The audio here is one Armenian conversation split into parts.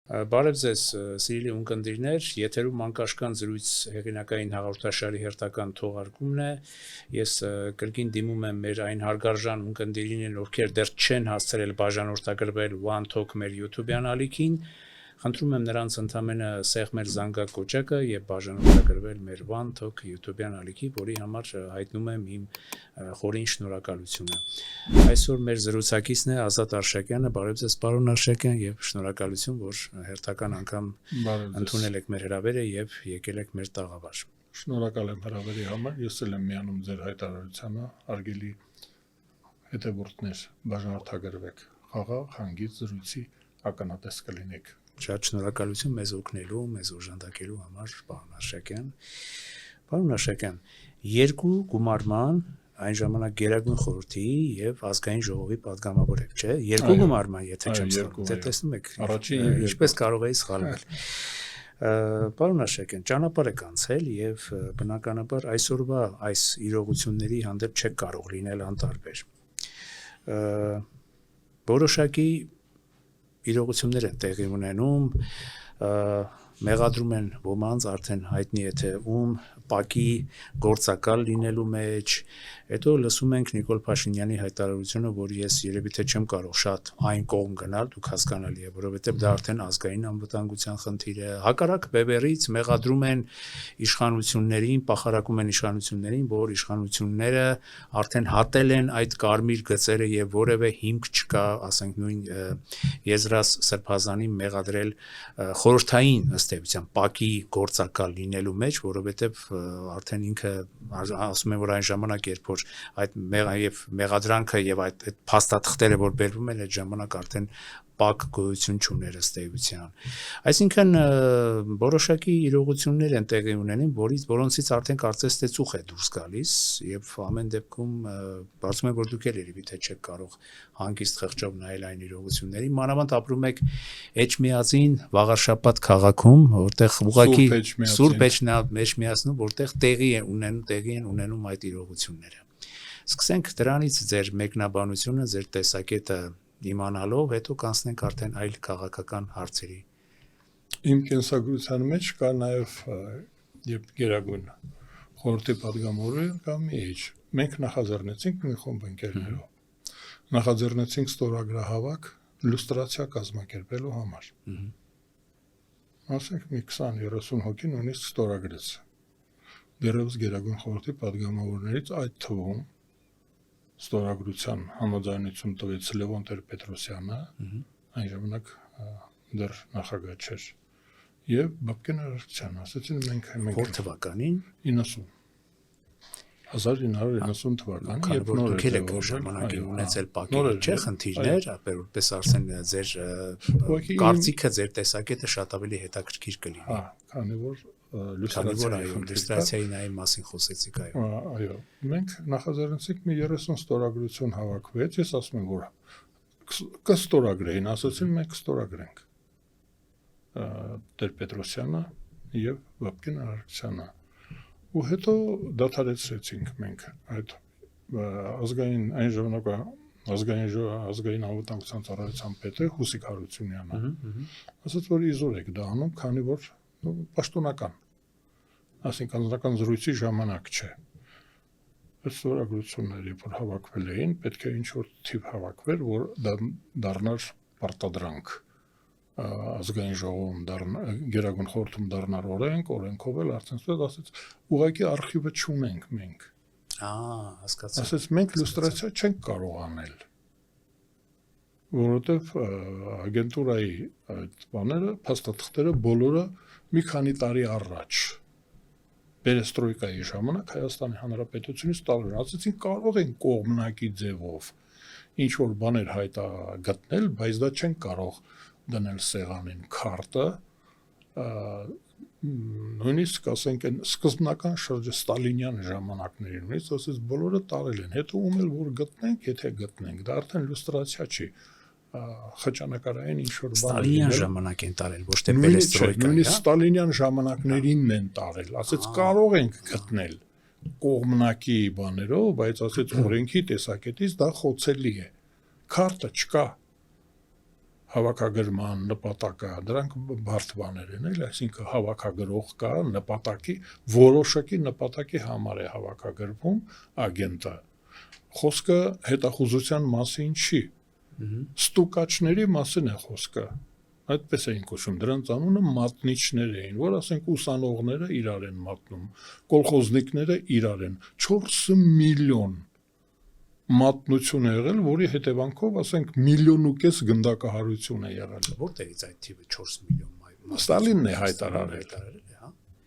Բարև ձեզ, սիրելի ունկնդիրներ, եթերում մանկաշկան զրույց հեղինակային հաղորդաշարի հերթական թողարկումն է։ Ես կրկին դիմում եմ մեր այն հարգարժան ունկնդիրներին, ովքեր դեռ չեն հասցրել բաժանորդագրվել One Talk մեր YouTube-յան ալիքին։ Խնդրում եմ նրանց ընդամենը սեղմել զանգակոճակը եւ բաժանորդագրվել մեր One Talk YouTube-յան ալիքի, որի համար հայտնում եմ իմ խորին շնորհակալությունը։ Այսօր մեր զրուցակիցն է Ազատ Արշակյանը, բարև ձեզ պարոն Արշակյան եւ շնորհակալություն, որ հերթական անգամ ընդունել եք մեր հրավերը եւ եկել եք մեր տաղավար։ Շնորհակալ եմ հրավերի համար, ես էլ եմ միանում ձեր հայտարարությանը, արգելի հետևորդներ, բաժանորդագրվեք, խաղաղ, հանգիստ զրույցի ականատես կլինեք։ Շատ շնորհակալություն մեզ օգնելու, մեզ օժանդակելու համար, պարոն Արշակյան։ Պարոն Արշակյան, երկու գումարման այն ժամանակ Գերագույն խորհրդի եւ ազգային ժողովի падգամավոր եք, չէ՞։ Երկու գումարման, եթե չեմ սխալվում, դե տեսնում եք, ինչպես կարող էի սխալվել։ Պարոն Արշակյան, ճանապարհ եք անցել եւ բնականաբար այսօրվա այս իրողությունների հանդեպ չեք կարող լինել անտարբեր։ Որոշակի իրողություններ են տեղի ունենում, մեղադրում են ոմանց, արդեն հայտնի է թե ում, ՊԱԿ-ի գործակալ լինելու մեջ, հետո լսում ենք Նիկոլ Փաշինյանի հայտարարությունը, որ ես երևի թե չեմ կարող շատ այն կողմ գնալ, դուք հասկանալի է, որովհետև դա արդեն ազգային անվտանգության խնդիր է, հակառակ բևեռից մեղադրում են իշխանություններին, պախարակում են իշխանություններին, որ իշխանությունները արդեն հատել են այդ կարմիր գծերը եւ որևէ հիմք չկա, ասենք նույն Եզրաս Սրբազանին մեղադրել խորհրդային ըստ էության ՊԱԿ-ի գործակալ լինելու մեջ, որովհետև արդեն ինքը ասում են, որ այն ժամանակ, երբ որ այդ մեղադրանքը եւ այդ փաստաթղթերը, որ բերվում են, այդ ժամանակ արդեն ՊԱԿ գոյություն չուներ ըստ էության։ Այսինքն որոշակի իրողություններ են տեղի ունենում, որոնցից արդեն կարծես թե ծուխ է դուրս գալիս եւ ամեն դեպքում կարծում եմ, որ դուք էլ երևի թե չեք կարող հանգիստ խղճով նայել այն իրողություններին, մանավանդ ապրում եք Էջմիածին Վաղարշապատ քաղաքում, որտեղ ուղղակի Սուրբ Էջմիածնում, որտեղ տեղի են ունենում այդ իրողությունները։ Սկսենք դրանից ձեր մեկնաբանությունը, ձեր տեսակետը իմանալով, հետո կանցնենք արդեն այլ քաղաքական հարցերի։ Իմ կենսագրության մեջ կա նաև երբ Գերագույն խորհրդի падգամավորը կամ ինչ։ Մենք նախաձեռնեցինք մի խումբ ընկերներով։ Նախաձեռնեցինք ստորագրահավաք լուստրացիա կազմակերպելու համար։ Ասենք մի 20-30 հոգի նույնիսկ ստորագրեց։ Դեռևս Գերագույն խորհրդի падգամավորներից այդ թվում ստորագրության համաձայնություն տվեց Լևոն Տեր-Պետրոսյանը, այն ժամանակ դեռ նախագահ չէր, եւ Բաբկեն Արարքցյանը, ասացին մենք որ թվականին 1990 թվականին, երբ նոր եք ժամանակին ունեցել ՊԱԿ-ի չէ խնդիրներ, որպես Արսեն ձեր կարծիքը, ձեր տեսակետը շատ ավելի հետաքրքիր կլինի։ Քանի որ լյուստրացիայի նայի մասին խոսեցիք, այո, մենք նախաձեռնեցինք մի 30 ստորագրություն հավաքվեց, ես ասում եմ, որ կստորագրեին, ասացին մենք կստորագրենք Տեր-Պետրոսյանը եւ Բաբկեն Արարքցյանը, ու հետո դադարեցրեցինք մենք այդ ազգային այն ժամանակվա ազգային անվտանգության ծառայության պետը Հուսիկ Հարությունյանը, ասաց, որ իզուր եք դա անում, քանի որ պաշտոնական, ասենք անձնական զրույցի ժամանակ չէ։ Այս ստորագրությունները, երբ որ հավաքվել էին, պետք է ինչ-որ թիվ հավաքվեր, որ դառնար պարտադրանք ազգային ժողովում Գերագույն խորհրդում դառնար օրենքով էլ արդեն ասեց, ուղղակի արխիվը չունենք մենք։ Հասկացա։ Ասեց, մենք լուստրացիա չենք կարող անել, որովհետև ագենտուրայի այդ բաները, փաստաթղթերը բոլորը մի քանի տարի առաջ Պերեստրոյկայի ժամանակ Հայաստանի Հանրապետությունից տալու են, ասեցին կարող են կողմնակի ձևով ինչ որ բաներ գտնել, բայց դա չեն կարող դնել սեղանին քարտը, նույնիսկ ասենք այն սկզբնական Ստալինյան ժամանակներին, նույնիսկ ասես բոլորը տարել են, հետո ում էլ որ գտնենք, եթե գտնենք, դա արդեն լուստրացիա չի, խճանկարային ինչ-որ բան։ Ստալինյան ժամանակ են տարել, ոչ թե Պերեստրոյկա։ Նույնիսկ Ստալինյան ժամանակներին են տարել, ասեց կարող ենք գտնել կողմնակի բաներով, բայց ասեց օրենքի տեսակետից դա խոցելի է։ Քարտը չկա։ հավաքագրման նպատակը, դրանք բարդ բաներ են, էլ, այսինքն հավաքագրող կա, նպատակի, որոշակի նպատակի համար է հավաքագրվում ագենտը։ Խոսքը հետախուզության մասին չի, ստուկաչների մասին է խոսքը, այդպես էին կոչում, դրանց անունը մատնիչներ էին, որ ասենք ուսանողները իրար են մատնում, կոլխոզնիկները իրար են, 4 միլիոն մատնություն է եղել, որի հետևանքով, ասենք, 1,5 միլիոն գնդակահարություն է եղել։ Որտեղից այդ թիվը 4 միլիոն Ստալինն է հայտարարել։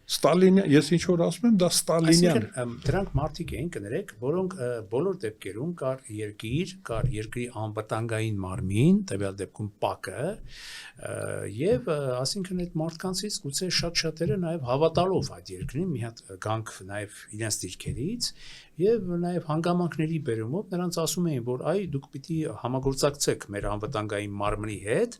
Ստալինը, ես ինչ որ ասում եմ, դա Ստալինյան։ Դրանք մարդիկ էին, կներեք, որոնք բոլոր դեպքերում կար երկիր, կար երկրի անվտանգային մարմին, տվյալ դեպքում ՊԱԿ-ը, եւ ասինքն այդ մարդկանցից գուցե շատ-շատերը նաեւ հավատալով այդ երկրին մի հատ գանք նաեւ իրենց դիրքերից եւ նաեւ հանգամանքների բերումով նրանց ասում էին, որ այ դուք պիտի համագործակցեք մեր անվտանգային մարմնի հետ,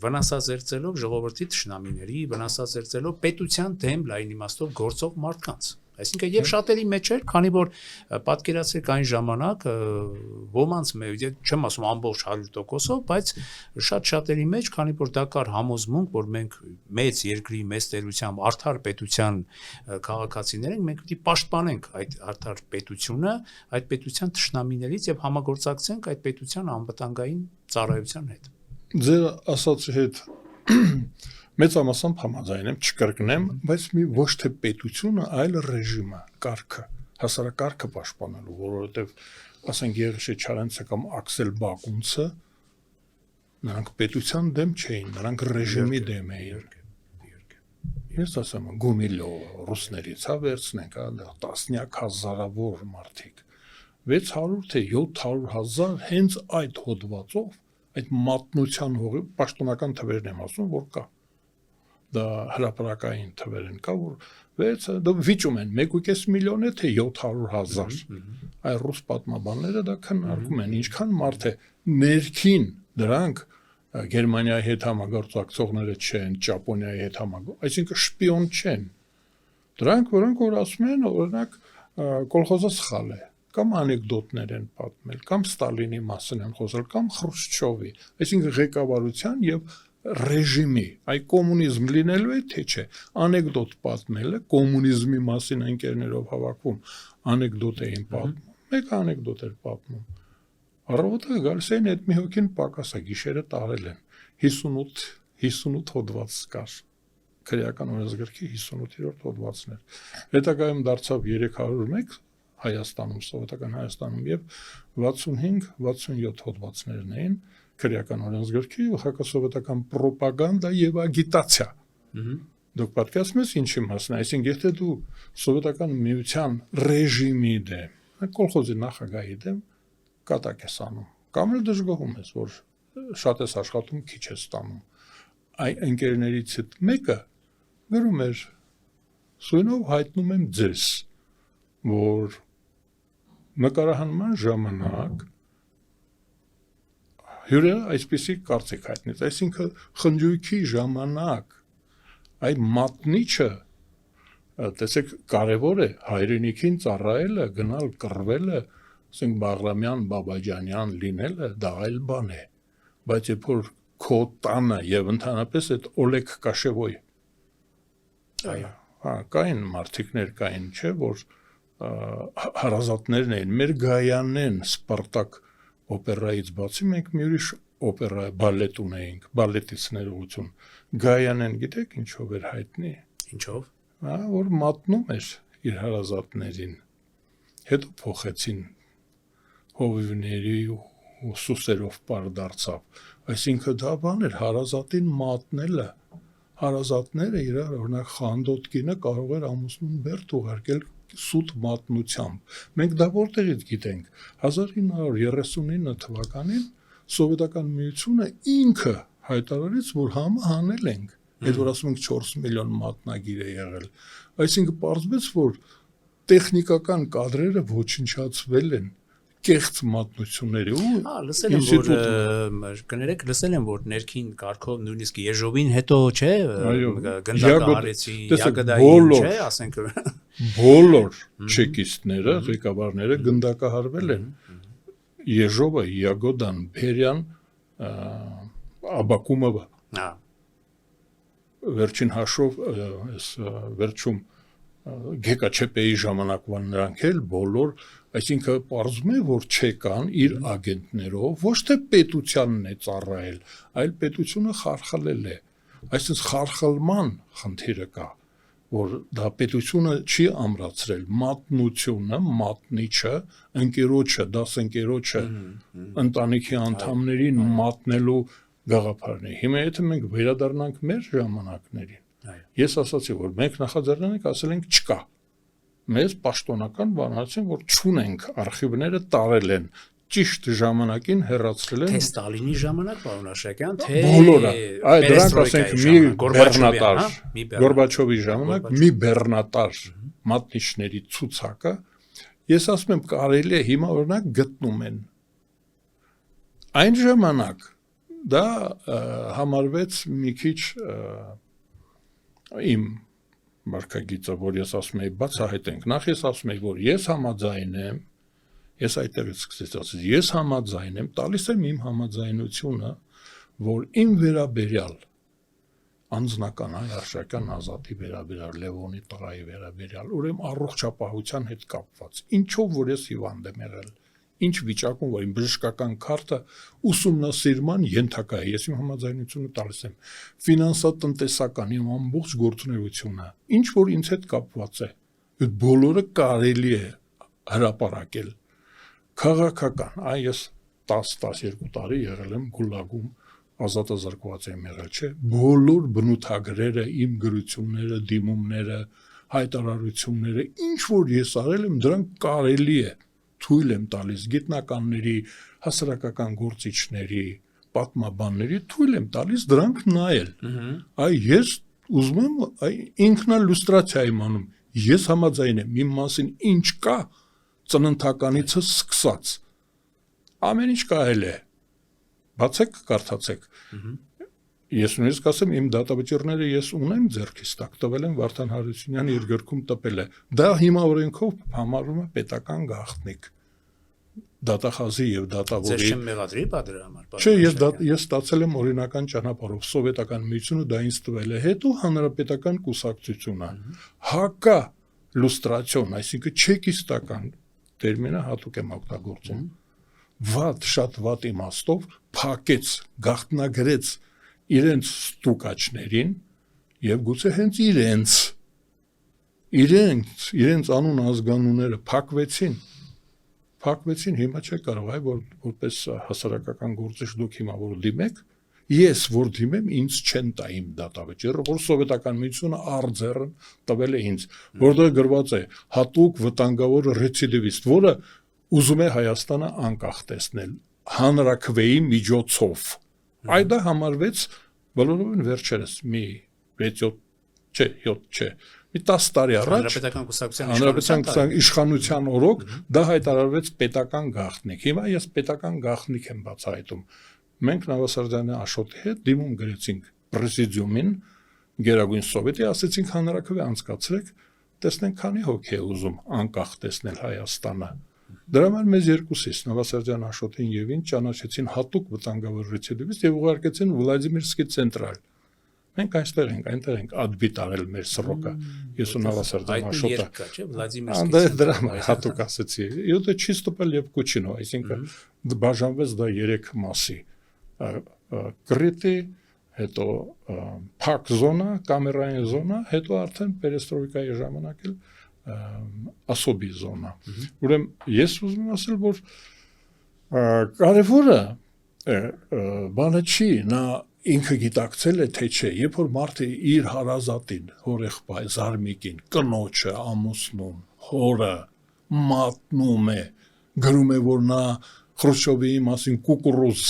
վնասազերծելով ժողովրդի թշնամիների, վնասազերծելով պետության դեմ լայն իմաստով գործող մարդկանց։ Այսինքն եւ շատերի մեջ էր, քանի որ պատկերացրեք այն ժամանակ ոմանց մեջ, չեմ ասում ամբողջ 100%-ով, բայց շատ-շատերի մեջ, քանի որ դա կար համոզմունք, որ մենք մեծ երկրի մեծ տերությամբ արդար պետության քաղաքացիներ ենք, մենք պիտի պաշտպանենք այդ արդար պետությունը, այդ պետության թշնամիներից եւ համագործակցենք այդ պետության անվտանգային ծառայության հետ։ Ձեր ասածի հետ մեծամասամբ համաձայն եմ, չկրկնեմ, բայց մի ոչ թե պետությունը, այլ ռեժիմը, կարգը, հասարակարգը պաշտպանելու, որովհետև, ասենք, Եղիշե Չարենցը կամ Աքսել Բակունցը, նրանք պետության դեմ չէին, նրանք ռեժիմի դեմ էին։ Ես ասում եմ, Գումիլյովը ռուսներից հա վերցնենք, տասնյակ հազարավոր մարդիկ, 600 թե 700 հազար հենց այդ հոդվածով, այդ մատնության հողի պաշտոնական թվերն եմ ասում, որ կա։ Դա հրապարակային թվեր են կա, որ վիճում են 1,5 միլիոն է, թե 700 հազար։ Այ ռուս պատմաբանները դա քննարկում են, ինչքան մարդ է ներքին դրանք Գերմանիայի հետ համագործակցողները չեն, Ճապոնիայի հետ այսինքն շպիոն չեն։ Դրանք, որոնք որ ասում են, օրինակ, կոլխոզը սխալ է, կամ անեկդոտներ են պատմել, կամ Ստալինի մասին են խոսել, կամ Խրուշչովի, այսինքն ղեկավարության եւ ռեժիմի, այ կոմունիզմ լինելու է, թե չէ, անեկդոտ պատմելը, կոմունիզմի մասին ընկերներով հավաքվում, անեկդոտ էին պատմում, մեկ անեկդոտ էր պատմում, առավոտը գալիս էին այդ մի հոգին պակասա, գիշերը տարել են, 58 հոդված կար, քրեական օրենսգրքի 58-րդ հոդվածն էր, հետագայում դարձավ 301 Հայաստանում, սովետական Հայաստանում եւ 65-67 հոդվածներն էին, քրեական օրենսգրքի հակասովետական պրոպագանդա եւ ագիտացիա։ Դուք պատկերացնում եք ինչի մասն է, այսինքն եթե դու սովետական միության ռեժիմի դեմ, կոլխոզի նախագահի դեմ կատակ ես անում, կամ էլ դժգոհում ես, որ շատ ես աշխատում, քիչ ես ստանում։ Այ ընկերներից հետ մեկը գրում էր. «Սույնով հայտնում եմ ձեզ, որ նկարահանման ժամանակ հյուրերը այսպիսի կարծիք հայտնեց, այսինքն խնջույքի ժամանակ այ մատնիչը, տեսեք, կարևոր է հայրենիքին ծառայելը, գնալ կռվելը, ասենք Բաղրամյան, Բաբաջանյան լինելը, դա այլ բան է, բայց երբ որ քո տանը եւ ընդհանրապես այդ Օլեգ Կաշևոյ, կային մարդիկներ կային, չէ, որ հարազատներն էին, մեր Գայանեն Սպարտակ օպերայից բացի մենք մի ուրիշ օպերա բալետ ունեինք, բալետից ներողություն։ Գայանեն գիտեք ինչով էր հայտնի։ Ինչով։ Որ մատնում էր իր հարազատներին։ Հետո փոխեցին հովիվների ու սուսերով պար դարձավ։ Այսինքն դա բան էր հարազատին մատնելը։ Հարազատները իրար օրինակ խանդոտ կինը կարող էր ամուսնուն բերդ ուղարկել սուտ մատնությամբ։ Մենք դա որտեղից գիտենք։ 1939 թվականին Սովետական միությունը ինքը հայտարարեց, որ համը հանել ենք։ Այդ որ ասում ենք 4 միլիոն մատնագիր է եղել։ Այսինքն պարզվեց, որ տեխնիկական կադրերը ոչնչացվել են կեղծ մատնությունների ու լսել եմ, որ կներեք, լսել եմ, որ ներքին կարգով նույնիսկ Եժովին հետո, չէ, գնդակահարեցի, Յագոդային, չէ, ասենք բոլոր չեկիստները, ղեկավարները գնդակահարվել են։ Եժովը, Յագոդան, Բերյան, աբակումը Հա։ վերջին հաշվով այս վերջում GKÇՊ-ի ժամանակվան նրանք էլ բոլոր, այսինքն պարզվում է, որ չեկան իր ագենտներով, ոչ թե պետությանն է ծառայել, այլ պետությունը խարխլել է։ Այսինքն խարխլման խնդիրը կա, որ դա պետությունը չի ամրացրել, մատնությունը, մատնիչը, ընկերոջը, դասընկերոջը, ընտանիքի անդամներին մատնելու գաղափարն է։ Հիմա եթե մենք վերադառնանք մեր ժամանակներին, ես ասացի, որ մենք նախաձեռնել ենք, ասել ենք չկա։ Մեզ պաշտոնական բանացին, որ չունենք, արխիվները տարել են, ճիշտ ժամանակին հեռացրել են։ Թե Ստալինի ժամանակ, պարոն Աշակյան, թե բոլորը, դրանք ասենք մի բեռնատար, Գորբաչովի Գորբաչովի ժամանակ մի բեռնատար մատնիչների ցուցակը, ես ասում եմ, կարելի է հիմա օրինակ գտնում են։ Այն ժամանակ դա համարվեց մի քիչ իմ մարգագիծը, որ ես ասում եի, բացահայտենք, նախ ես ասում եի, որ ես համաձայն եմ, ես այդտեղից սկսեցի ասել, ես համաձայն եմ, տալիս եմ իմ համաձայնությունը, որ իմ վերաբերյալ անձնական Արշակյան Ազատի վերաբերյալ, Լևոնի տղայի վերաբերյալ, ուրեմն առողջապահության հետ կապված, ինչով որ ես հիվանդ եմ եղել, ինչ վիճակում, որ իմ բժշկական քարտը ուսումնասիրման ենթակա է, ես իմ համաձայնությունը տալիս եմ, ֆինանսատնտեսական իմ ամբողջ գործունեությունը, ինչ որ ինձ հետ կապված է, այդ բոլորը կարելի է հրապարակել, քաղաքական, ես 10-12 տարի եղել եմ գուլագում, ազատազրկված եմ եղել, չէ, բոլոր բնութագրերը, իմ գրությունները, դիմումները, հայտարարությունները, ինչ որ ես արել եմ, դրանք կարելի է թույլ եմ տալիս գիտնականների, հասարակական գործիչների, պատմաբանների թույլ եմ տալիս դրանք նայել։ Ես ուզում եմ ինքնալյուստրացիա եմ անում։ Ես համաձայն եմ իմ մասին ինչ կա ծննդականիցս սկսած։ Ամեն ինչ կարելի է։ Բացեք, կարդացեք։ Ես նույնիսկ ասեմ, իմ դատավճիռները ես ունեմ ձեռքիս տակ, տվել եմ Վարդան Հարությունյանի իր գրքում տպել է։ Դա հիմա օրենքով համարվում է պետական գաղտնիք։ Դատախազի եւ դատավորի։ Ձեր չեմ մեղադրի դրա համար։ Չէ, ես ստացել եմ օրինական ճանապարհով, սովետական միությունը դա ինձ տվել է, հետո հանրապետական կուսակցությունը։ Հակա լուստրացիոն, այսինքն չեկիստական տերմինը հատուկ եմ օգտագործում։ Վատ, շատ վատ իմաստով փակեց, գաղտնագրեց իրենց ստուկաչներին եւ գուցե հենց իրենց անուն ազգանունները փակվեցին, հիմա չէ կարող այ որպես հասարակական գործիչ դուք հիմա որ դիմեք, ես որ դիմեմ ինձ չեն տա իմ դատավճիռը, որ սովետական միությունը արձեռն տվել է ինձ, որտեղ գրված է հատուկ վտանգավոր ռեցիդիվիստ, որը ուզում է Հայաստանը անկախ տեսնել հանրաքվեի միջոցով։ Այդ դա համարվեց բոլորովին վերջերս մի 7 չէ, մի 10 տարի առաջ հանրապետական իշխանության օրոք դա հայտարարվեց պետական գաղտնիք։ Հիմա ես պետական գաղտնիք եմ բացահայտում։ Մենք Նավասարդյանի Աշոտի հետ դիմում գրեցինք պրեզիդիումին, Գերագույն սովետի, ասեցինք հանրաքվե անցկացրեք, տեսնենք քանի հոգի է ուզում անկախ տեսնել Հայաստանը։ Դրա համար մեզ երկուսից Նավասարդյան Աշոտին եւ ինձ ճանաչեցին հատուկ վտանգավոր ռեցիդիվիստ եւ ուղարկեցին Վլադիմիրսկի ցենտրալ։ Մենք այնտեղ ենք ադբիտ արել մեր սռոկը։ Ես ու Նավասարդյան Աշոտը։ Վլադիմիրսկի դրա հատուկ ասեցի։ Յոթը չիստոպել եւ Կուչինո, այսինքն բաժանվեց դա 3 մասի։ Կրիտի, հետո փակ զոնա, կամերային զոնա, հետո արդեն պերեստրոյկայի ժամանակ էլ ասոբի զոնա։ Ուրեմն ես ուզում եմ ասել, որ կարևորը բանը չի, նա ինքը գիտակցել է թե չէ, երբ որ մարդը իր հարազատին, հորեղբայր, զարմիկին, կնոջը ամուսնում, հորը մատնում է, գրում է, որ նա Խրուշչովի մասին կուկուռուզ,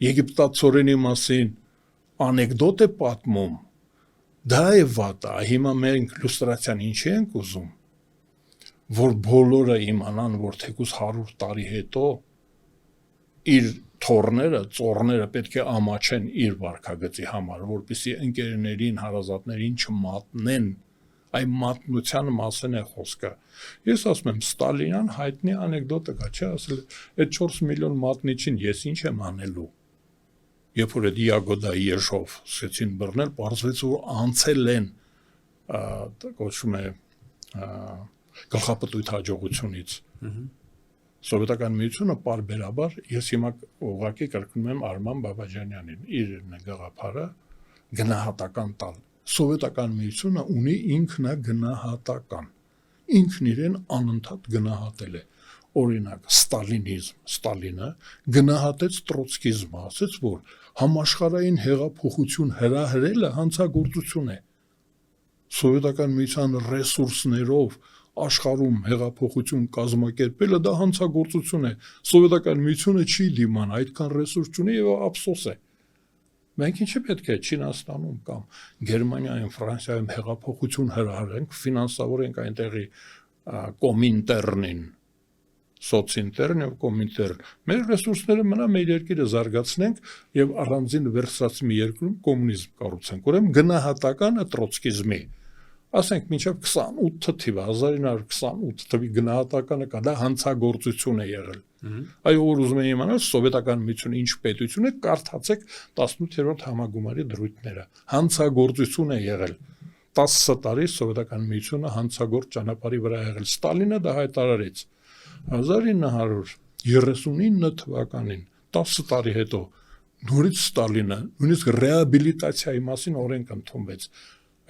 եգիպտացորենի մասին անեկդոտ է պատմում, դա է վատը, հիմա մենք լուստրացիան ինչի ենք ուզում, որ բոլորը իմանան, որ թեկուզ 100 տարի հետո իր թորները, ծորները պետք է ամաչեն իր վարքագծի համար, որպեսզի ընկերներին, հարազատներին չմատնեն, այն մատնության մասին է խոսքը։ Ես ասում եմ, Ստալինյան հայտնի անեկդոտը կա, չէ, ասել, այդ 4 միլիոն մատնիչին ես ինչ եմ անելու։ երբ որ այդ Յագոդայի եշով սկսեցին բռնել, պարզվեց, որ անցել են կոչվում է գլխապտույտ հաջողությունից։ Սովետական միությունը պարբերաբար, ես հիմա ուղղակի կրկնում եմ Արման Բաբաջանյանին, իր գաղափարը գնահատական տալ։ Սովետական միությունը ունի ինքնագնահատական, ինքն իրեն անընդհատ գնահատել է։ Օրինակ, Ստալինը գնահատեց տրոցկիզմը, ասաց, որ համաշխարհային հեղափոխություն հրահրելը հանցագործություն է։ Սովետական միության ռեսուրսներով աշխարհում հեղափոխություն կազմակերպելը դա հանցագործություն է։ Սովետական միությունը չի դիման, այդքան ռեսուրս չունի եւ ափսոս է։ Մենք ինչի պետք է Չինաստանում կամ Գերմանիայում, Ֆրանսիայում հեղափոխություն հրահրենք, ֆինանսավորենք այնտեղի կոմինտերնին, սոցինտերն եւ կոմինտերն։ Մեր ռեսուրսները մնա մեր երկիրը զարգացնենք եւ առանձին վերսած մի երկրում կոմունիզմ կառուցենք։ Ուրեմն գնահատականը տրոցկիզմի ասենք մինչև 28 թիվը 1928 թվի գնահատականը կա, դա հանցագործություն է եղել։ Այո, որ ուզում եմ իմանալ սովետական միությունը ինչ պետություն է, կարդացեք 18-րդ համագումարի դրույթները։ Հանցագործություն է եղել։ 10 տարի սովետական միությունը հանցագործ ճանապարհի վրա եղել։ Ստալինը դա հայտարարեց 1939 թվականին, 10 տարի հետո նորից Ստալինը նույնիսկ ռեաբիլիտացիայի մասին օրենք ընդունվեց։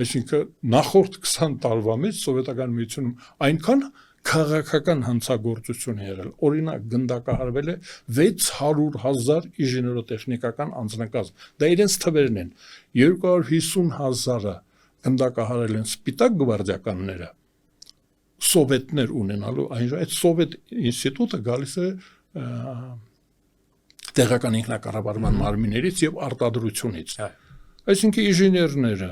Այսինքն նախորդ 20 տարվա մեջ սովետական միությունում այնքան քաղաքական հանցագործություն է եղել, օրինակ գնդակահարվել է 600,000 ինժեներոտեխնիկական անձնակազմ, դա իրենց թվերն են, 250,000-ը գնդակահարել են սպիտակ գվարդիականները, սովետներ ունենալու, այդ սովետ ինստիտուտը գալիս է տեղական ինքնակառավարման մարմիններից եւ արտադրությունից, այսինքն ինժեներները,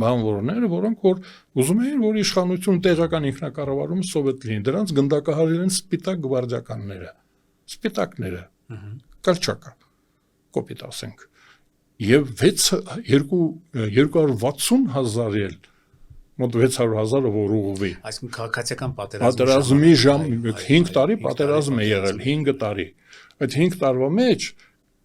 բանվորները, որոնք որ ուզում էին, որ իշխանություն տեղական ինքնակառավարումը սովետ լինի, դրանց գնդակահարել են սպիտակ գվարդիականները, սպիտակները, կալչակա, կոպիտ ասենք, եւ 260,000 էլ, մոտ 600,000-ը որ ուղղվի։ Այսինքն քաղաքացիական պատերազմի ժամ 5 տարի պատերազմ է եղել, 5 տարի։ Այդ 5 տարվա մեջ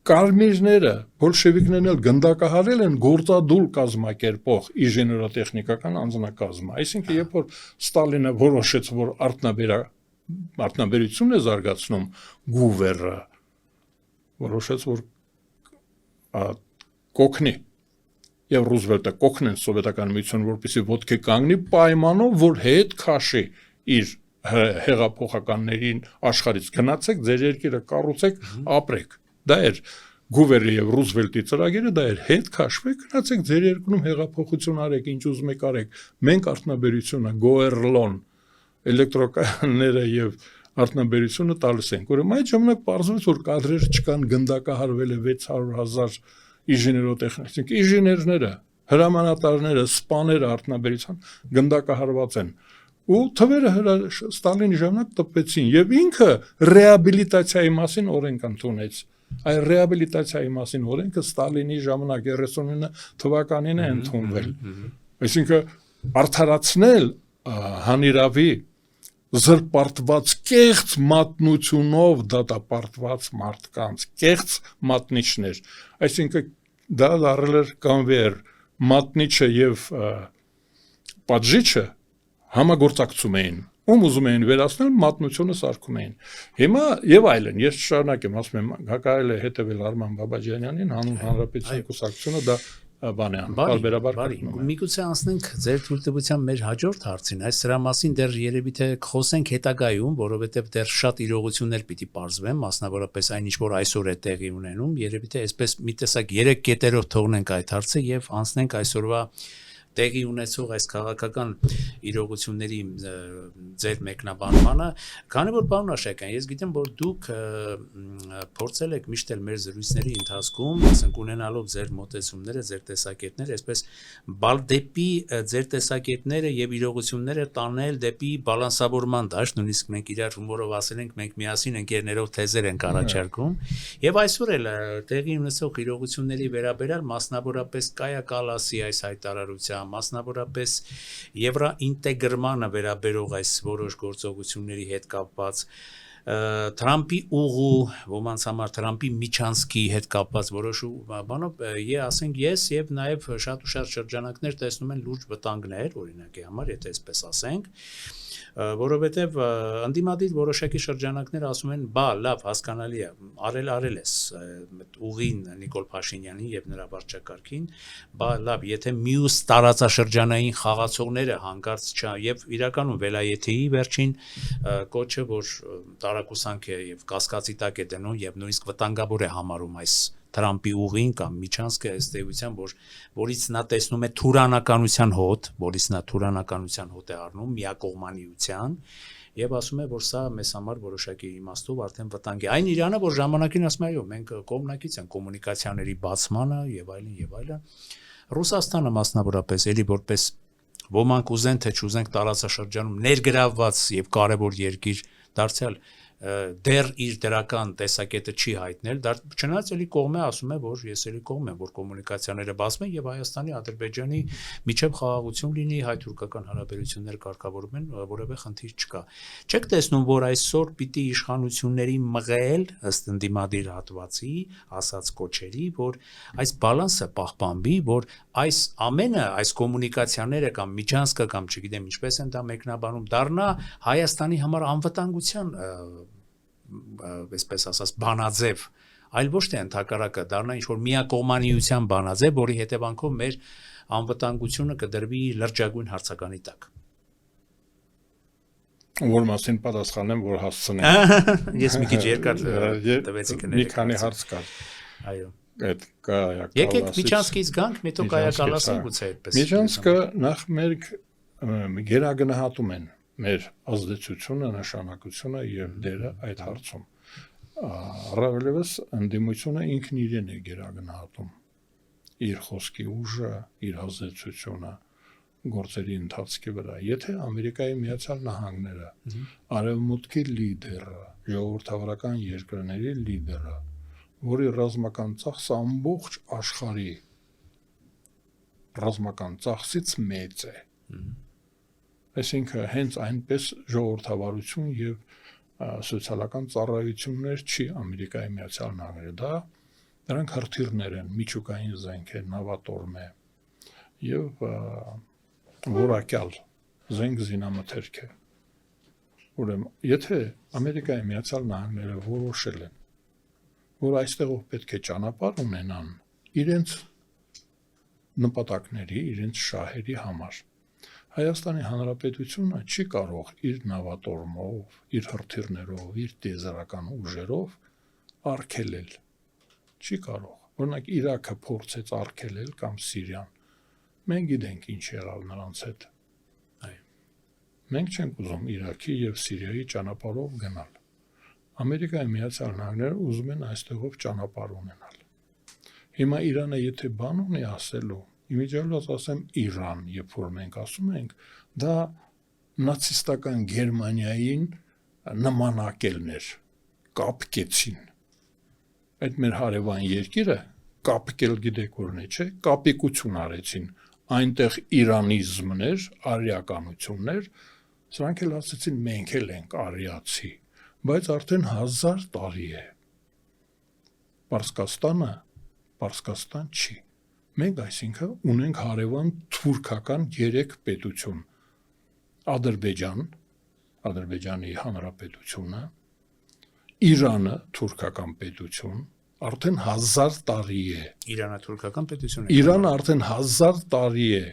կարմիրները, բոլշևիկներն էլ գնդակահարել են գործադուլ կազմակերպող ինժեներոտեխնիկական անձնակազմը։ Այսինքն, երբ որ Ստալինը որոշեց, որ արտոնաբերությունն է զարգացնում, Գուվերը որոշեց, որ կօգնի եւ Ռուզվելտը կօգնեն սովետական միությունը, որպեսզի ոտքի կանգնի պայմանով, որ հետ քաշի իր հեղափոխականներին աշխարհից գնացեք, ձեր երկիրը կառուցեք, ապրեք։ Դա էր Գուվերի եւ Ռուզվելտի ծրագիրը, դա էր հետ քաշվեք, գնացեք ձեր երկրում հեղափոխություն արեք, ինչ ուզում եք արեք։ Մենք արտոնաբերությունը, Գոերլոն, էլեկտրոկայանները եւ արտոնաբերությունը տալիս ենք։ Ուրեմն այդ ժամանակ պարզվեց, որ կադրեր չկան, գնդակահարվել է 600,000 ինժեներոտեխնիկ, ինժեներները, հրամանատարները, սպաները արտոնաբերության գնդակահարված են։ Ու թվերը Ստալինի ժամանակ տպեցին եւ ինքը ռեաբիլիտացիայի մասին օրենք ընդունեց։ Այդ ռեաբիլիտացիայի մասին օրենքը Ստալինի ժամանակ 39 թվականին է ընդունվել։ Այսինքն արդարացնել հանիրավի զրպարտված կեղծ մատնությունով դատապարտված մարդկանց, կեղծ մատնիչներ։ Այսինքն դա դառել էր կանվեր, մատնիչը եւ պատժիչը համագործակցում էին, ում ուզում էին վերացնել, մատնությունը սարքում էին։ Հիմա եւ այլն, ես շարունակեմ, ասում եմ, հակարել է հետեւել Արման Բաբաջանյանին, հանուն հանրապետության կուսակցությունը դա բան է, բարբերաբար կրկնում եմ։ Միգուցե անցնենք ձեր թույլտվությամբ մեր հաջորդ հարցին, այս դրա մասին դեռ երևի թե խոսենք հետագայում, որովհետեւ դեռ շատ իրողություններ պիտի պարզվեն, մասնավորապես այն ինչ որ այսօր է տեղի ունենում, երևի թե այսպես մի տեսակ 3 կետերով թողնենք այդ հարցը եւ անցնենք այսօրվա տեղի ունեցող այս քաղաքական իրողությունների ձեր մեկնաբանմանը, քանի որ պարոն Աշակյան, ես գիտեմ, որ դուք փորձել եք միշտ էլ մեր զրույցների ընթացքում, ասենք ունենալով ձեր մոտեցումները, ձեր տեսակետները, այսպես դեպի ձեր տեսակետները եւ իրողությունները տանել դեպի բալանսավորման դաշտ, նույնիսկ մենք իրար հումորով ասել ենք, մենք միասին ընկերներով թեզեր ենք առաջարկում, եւ այսօր էլ տեղի ունեցող իրողությունների վերաբերյալ մասնավորապես Կայա Կալասի այս հայտարարության մասնավորապես եվրոինտեգրմանը վերաբերող այս որոշ գործողությունների հետ կապված Թրամփի ուղու ոմանց համար Թրամփի Միչանսկի հետ կապված որոշու բանով ասենք ես եւ նաեւ շատ ու շատ շրջանակներ տեսնում են լուրջ վտանգներ օրինակի համար եթե այսպես ասենք որովհետեւ անդիմադիր որոշակի շրջանակներ ասում են բա լավ հասկանալի է արել ես ուղին Նիկոլ Փաշինյանին եւ նրա վարչակարգին բա լավ եթե մյուս տարածաշրջանային խաղացողները հանկարծ եւ իրականում Վելայեթիի վերջին կոչը որ տարակուսանք է եւ կասկածի տակ է դնում եւ նույնիսկ վտանգավոր է համարում այս Թրամփի ուղին կամ Միչանսկը ըստ էության որից նա տեսնում է թուրանականության հոտ, որից նա թուրանականության հոտ է առնում միակողմանիության եւ ասում է որ սա մեզ համար որոշակի իմաստով արդեն վտանգ է։ Այն Իրանը որ ժամանակին ասում է այո մենք կողմնակից ենք կոմունիկացիաների բացմանը եւ այլն Ռուսաստանը մասնավորապես էլի որպես ոմանք ուզեն թե չուզենք տարածաշրջանում ներգրավված եւ կարեւոր երկիր դարձյալ դեռ իր դրական տեսակետը չի հայտնել, չնայած էլի կողմը ասում է, որ ես էլի կողմ եմ, որ կոմունիկացիաները բացվեն եւ Հայաստանի, Ադրբեջանի միջև խաղաղություն լինի, հայ-թուրքական հարաբերություններ կարգավորվեն, որևէ խնդիր չկա։ Չեք տեսնում, որ այսօր պիտի իշխանությունների մղել ըստ ընդդիմադիր հատվածի, ասած կոչերի, որ այս բալանսը պահպանվի, որ այս ամենը, այս կոմունիկացիաները կամ Միչանսկը կամ չգիտեմ ինչպես են դա մեկնաբանում, դառնա Հայաստանի համար անվտանգության այսպես ասած բանաձև, այլ ոչ թե ընդհակառակը դառնա ինչ-որ միակողմանիության բանաձև, որի հետևանքով մեր անվտանգությունը կդրվի լրջագույն հարցականի տակ։ Որ մասին պատասխանեմ, որ հասցնեմ։ Ես մի քիչ երկար տվեցի կներեք։ Մի քանի հարց կար։ Այո։ Այդ կայակալասից։ Եկեք Միչանսկից գանք, միտո կայակալասին գուցե այդպես։ Միչանսկը նախ մեր գերագնահատում են մեր ազդեցությունը, նշանակությունը եւ դերը այդ հարցում։ Առավելևս ընդդիմությունը ինքն իրեն է գերագնահատում իր խոսքի ուժը, իր ազդեցությունը գործերի ընթացքի վրա։ Եթե Ամերիկայի Միացյալ Նահանգները արևմուտքի լիդերը, ժողովրդավարական երկրների լիդերը, որի ռազմական ծախսը ամբողջ աշխարհի ռազմական ծախսից մեծ է։ Այսինքն հենց այնպես ժողովրդավարություն եւ սոցիալական ծառայություններ չի Ամերիկայի Միացյալ Նահանգները, դրանք հրթիռներ են, միջուկային զենք է, նավատորմ է եւ որակյալ զենք զինամթերք է։ Ուրեմն, եթե Ամերիկայի Միացյալ Նահանգները որոշել են, որ այստեղով պետք է ճանապարհ ունենան իրենց նպատակների, իրենց շահերի համար, Հայաստանի Հանրապետությունը չի կարող իր նավատորմով, իր հրթիռներով, իր տիեզերական ուժերով արգելել։ Չի կարող։ Օրինակ Իրաքը փորձեց արգելել կամ Սիրիան։ Մենք գիտենք ինչ եղավ նրանց հետ։ Մենք չենք ուզում Իրաքի եւ Սիրիայի ճանապարհով գնալ։ Ամերիկայի Միացյալ Նահանգները ուզում են այստեղով ճանապարհ ունենալ։ Հիմա Իրանը եթե բան ունի ասելու, իմիջիալոց ասեմ Իրան, երբ որ մենք ասում ենք, դա նացիստական Գերմանիային նմանակելներ, կապկեցին։ Այդ մեր հարևան երկիրը կապկել գիտեք որն է, չէ՞, կապիկություն արեցին, այնտեղ իրանիզմներ, արիականություններ, սրանք էլ ասեցին մենք էլ ենք արիացի, բայց արդեն 1000 տարի է։ Պարսկաստանը Պարսկաստան չի։ Մենք այսինքն ունենք հարևան թուրքական 3 պետություն. Ադրբեջան, Ադրբեջանի Հանրապետությունը, Իրանը թուրքական պետություն, արդեն 1000 տարի է։ Իրանը թուրքական պետություն է։ Իրանը արդեն 1000 տարի է։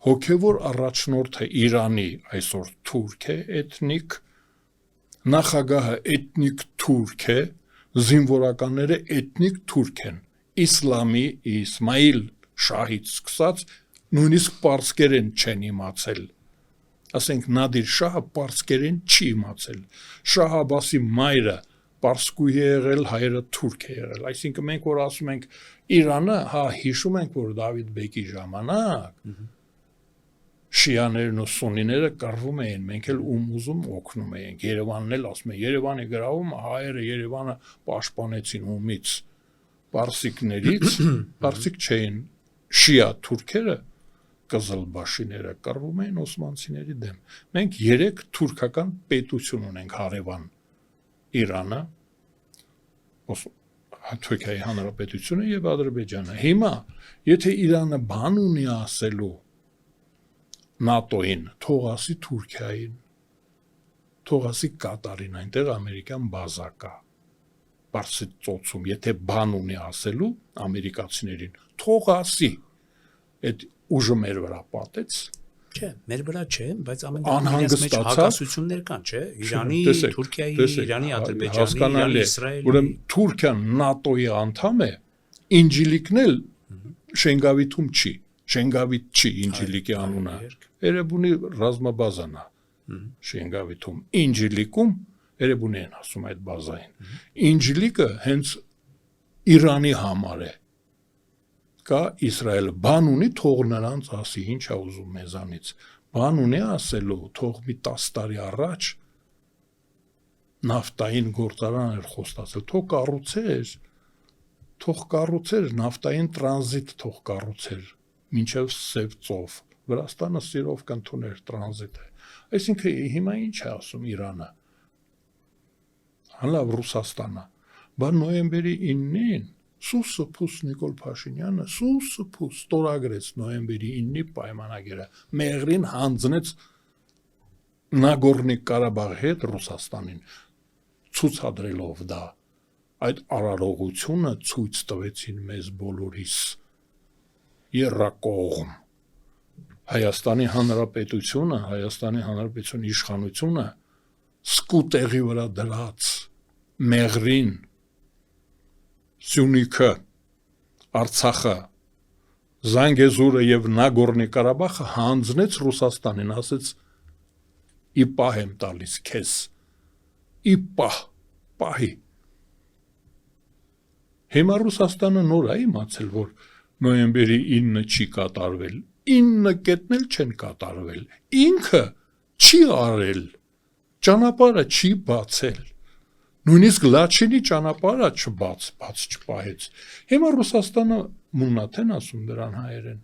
Հոգևոր առաջնորդը Իրանի այսօր թուրք է, էթնիկ, նախագահը էթնիկ թուրք է, զինվորականները էթնիկ թուրք են։ Իսլամի Իսմայիլ շահից սկսած նույնիսկ պարսկերեն չեն իմացել։ Ասենք Նադիր շահը պարսկերեն չի իմացել։ Շահ Աբասի մայրը պարսկու է եղել, հայրը թուրք է եղել։ Այսինքն մենք որ ասում ենք Իրանը, հա հիշում ենք որ Դավիթ բեկի ժամանակ շիաներն ու սուննիները կռվում էին, մենք էլ ուզում օգնում էինք։ Երևանն էլ ասում է Երևանի գրավում հայերը Երևանը պաշտպանեցին ումից պարսիկներից, պարսիկ չէին, շիա թուրքերը, կզլբաշիները կռվում էին օսմանցիների դեմ։ Մենք 3 թուրքական պետություն ունենք հարևան Իրանը, Թուրքիայի Հանրապետությունը եւ Ադրբեջանը։ Հիմա, եթե Իրանը բան ունի ասելու ՆԱՏՕ-ին, թող ասի Թուրքիային, թող ասի Կատարին, այնտեղ ամերիկյան բազա կա։ Պարսից ծոցում, եթե բան ունի ասելու ամերիկացիներին, թող ասի։ Այդ ուժը մեր վրա պատեց։ Չէ, մեր վրա չէ, բայց ամեն դեպքում մեջ հակասություններ կան, չէ։ Իրանի, Թուրքիայի, Իրանի, Ադրբեջանի, Իրանի, Իսրայելի։ Ուրեմն Թուրքիան ՆԱՏՕ-ի անդամ է, Ինջիլիկն էլ Շենգավիթում չի, Շենգավիթ չի Ինջիլիկի անունը։ Էրեբունի ռազմաբազան է Շենգավիթում։ Ինջիլիկում Էրեբունի են ասում այդ բազային։ Ինջիլիկը հենց Իրանի համար է։ Կա Իսրայելը բան ունի, թող նրանց ասի, ինչ է ուզում մեզանից։ Բան ունի ասելու, թող մի 10 տարի առաջ նավթային գործարան էր խոստացել, թող կառուցեր նավթային տրանզիտ թող կառուցեր, մինչև Սև ծով։ Վրաստանը սիրով կընդուներ տրանզիտը։ Այսինքն հիմա ինչ է ասում Իրանը։ Հալավ Ռուսաստանը։ Բան նոյեմբերի 9-ին Սուսը Նիկոլ Փաշինյանը ստորագրեց նոյեմբերի 9-ի պայմանագիրը, մեղրին հանձնեց Նագորնի Ղարաբաղի հետ Ռուսաստանին, ցուցադրելով դա, այդ արարողությունը ցույց տվեցին մեզ բոլորիս, երրակողմ, Հայաստանի Հանրապետության իշխանությունը սկուտեղի վրա դրած մեղրին Սյունիքը, Արցախը, Զանգեզուրը եւ Նագորնի Ղարաբաղը հանձնեց Ռուսաստանին, ասեց՝ ի պահ եմ տալիս քեզ, ի պահի։ Հիմա Ռուսաստանը նոր է իմացել, որ նոյեմբերի 9-ը չի կատարվել, 9 կետնել չեն կատարվել, ինքը չի արել, ճանապարհը չի բացել։ Նույնիսկ Լաչինի ճանապարհը չպահեց։ Հիմա Ռուսաստանը մուննաթ են ասում դրան հայերեն։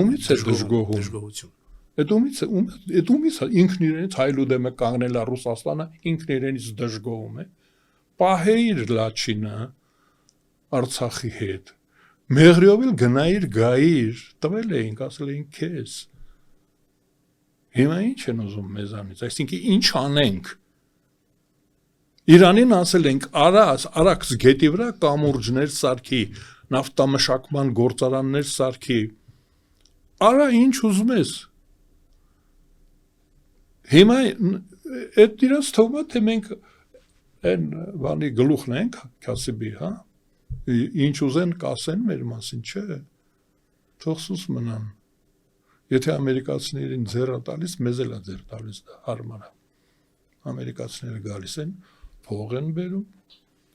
Ումից է դժգոհություն։ Այդ ումից ինքն իրենից հայլու դեմը կանգնել է Ռուսաստանը, ինքն իրենից դժգոհում է։ Պահեիր Լաչինը Արցախի հետ։ Մեղրիով էլ գնայիր գայիր, տվել էինք, ասել էինք քեզ։ Հիմա ինչ են ուզում մեզանից, այսինքն ինչ անենք։ Իրանին ասել ենք արաքս գետի վրա կամուրջներ սարքի, նավթամշակման գործարաններ սարքի, արա ինչ ուզում ես։ Հիմա այդ իրաց թվում է, թե մենք այն բանի գլուխն ենք, Քասիբի, հա, ինչ ուզեն կասեն մեր մասին, չէ, թող սուս մնան։ Եթե ամերիկացիներին ձեռ տալիս, մեզ էլ է ձեռ տալիս, հարմար է։ Ամերիկացիները գալիս են, փող են բերում,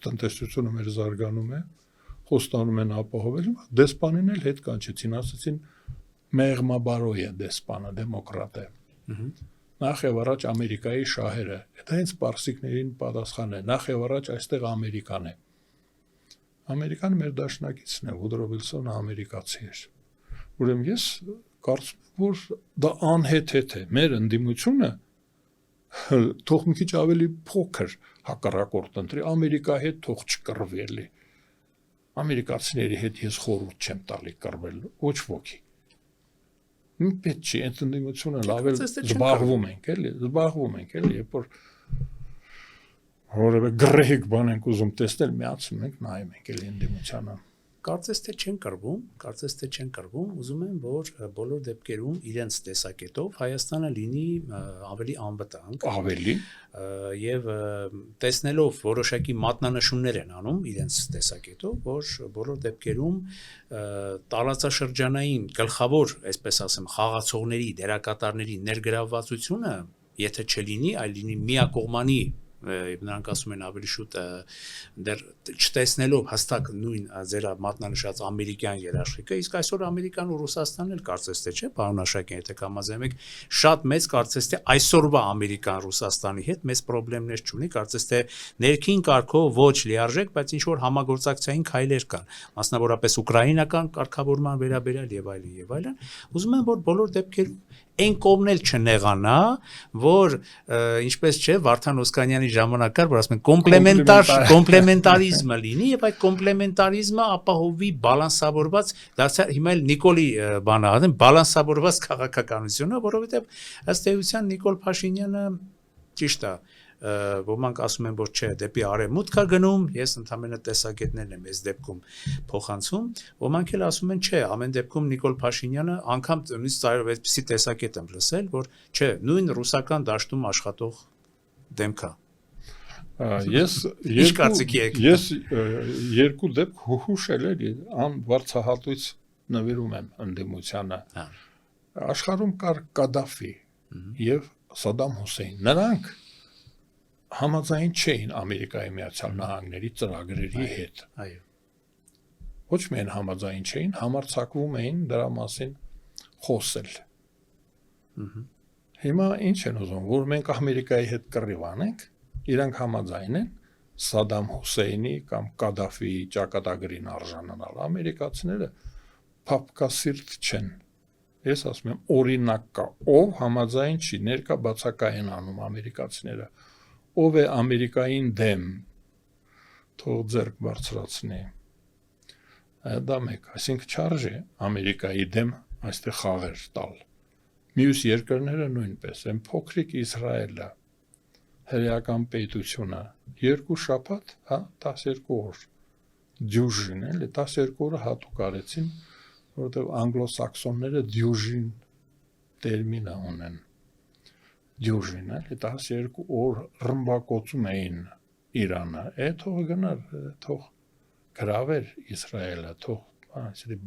տնտեսությունը մեր զարգանում է, խոստանում են ապահովել, դեսպանին էլ հետ կանչեցին, ասեցին մեղմաբարոյ է դեսպանը, դեմոկրատ է։ Նախ եւ առաջ Ամերիկայի շահերը, դա հենց պարսիկներին պատասխան է, նախ եւ առաջ այստեղ Ամերիկան է։ Ամերիկան մեր դաշնակիցն է, Վուդրո Վիլսոնը ամերիկացի էր։ Ուրեմն ես կարծում եմ, որ դա անհեթեթ է, մեր ընդդիմությունը թող մի քիչ ավելի փոքր հակառակորդ ընտրի, Ամերիկայի հետ թող չկռվի էլի։ Ամերիկացիների հետ ես խորհուրդ չեմ տալի կռվել, ոչ ոքի։ Պետք չի, այդ ընդդիմությունը լավ էլ զբաղվում ենք, էլի, երբ որ որևէ գրեհիկ բան ենք ուզում տեսնել, միացում ենք, նայում ենք էլի ընդդիմությանը։ Կարծես թե չեն կռվում, ուզում են, որ բոլոր դեպքերում իրենց տեսակետով Հայաստանը լինի ավելի անվտանգ, ավելի եւ տեսնելով որոշակի մատնանշումներ են անում իրենց տեսակետով, որ բոլոր դեպքերում տարածաշրջանային գլխավոր, այսպես ասեմ, խաղացողների, դերակատարների ներգրավվածությունը, եթե չլինի, այլ լինի միակողմանի նրանք ասում են ավելի շուտ դեռ չտեսնելով հստակ նույն ձեր մատնանշած ամերիկյան երաշխիքը, իսկ այսօր Ամերիկան ու Ռուսաստանն էլ կարծես թե չէ, պարոն Աշակյան, եթե կամազեմ եք, շատ մեծ կարծես թե այսօրվա Ամերիկան Ռուսաստանի հետ մեծ խնդիրներ չունի, կարծես թե ներքին կարգով ոչ լիարժեք, բայց ինչ որ համագործակցային քայլեր կան, մասնավորապես ուկրաինական կարգավորման վերաբերյալ եւ այլն, ուզում եմ որ բոլոր դեպքերում այն կողմն էլ չնեղանա, որ ինչպես չէ Վարդան Օսկանյանի ժամանակ կար, որ ասում են կոմպլեմենտարիզմը լինի եւ այդ կոմպլեմենտարիզմը ապահովի բալանսավորված, դարձյալ հիմա էլ Նիկոլի բանը ասեմ, բալանսավորված քաղաքականությունը, որովհետեւ ըստ էության Նիկոլ Փաշինյանը ճիշտ է, ոմանք ասում են, որ չէ, դեպի արևմուտք է գնում, ես ընդհանրապես տեսակետներն եմ այս դեպքում փոխանցում, ոմանք էլ ասում են, չէ, ամեն դեպքում Նիկոլ Փաշինյանը անգամ նույնիսկ ծայրով այդպիսի տեսակետ եմ լսել, որ չէ, նույն ռուսական դաշտում աշխատող դեմք է։ Ես երկու դեպք հուշել եմ վարձահատույց նվիրում եմ ընդդիմությանը։ Աշխարհում կար Կադաֆի եւ Սադամ Հուսեյն։ Նրանք համաձայն չէին Ամերիկայի Միացյալ Նահանգների ծրագրերի հետ։ Այո։ Ոչ միայն համաձայն չէին, համարձակվում էին դրա մասին խոսել։ Հիմա ինչ են ուզում, որ մենք Ամերիկայի հետ կռիվ անենք, իրանք համաձայն են Սադամ Հուսեյնի կամ Կադաֆիի ճակատագրին արժանանալ։ Ամերիկացիները փափկասիրտ չեն։ Ես ասում եմ, օրինակ կա, ով համաձայն չի, ներկա բացակայեն անում ամերիկացիները, ով է Ամերիկային դեմ, թող ձեռք բարձրացնի։ Դա մեկ, այսինքն չարժե Ամերիկայի դեմ այստեղ խաղեր տալ։ Մյուս երկրները նույնպես, են փոքրիկ Իսրայելը, հրեական պետությունը, 2 շաբաթ, 12 օր, դյուժին, էլի 12 օրը հատուկ արեցին, որովհետև անգլոսաքսոնները դյուժին տերմին ունեն, դյուժին, էլի 12 օր ռմբակոծում էին Իրանը, թող գնար, թող գրավեր Իսրայելը, թող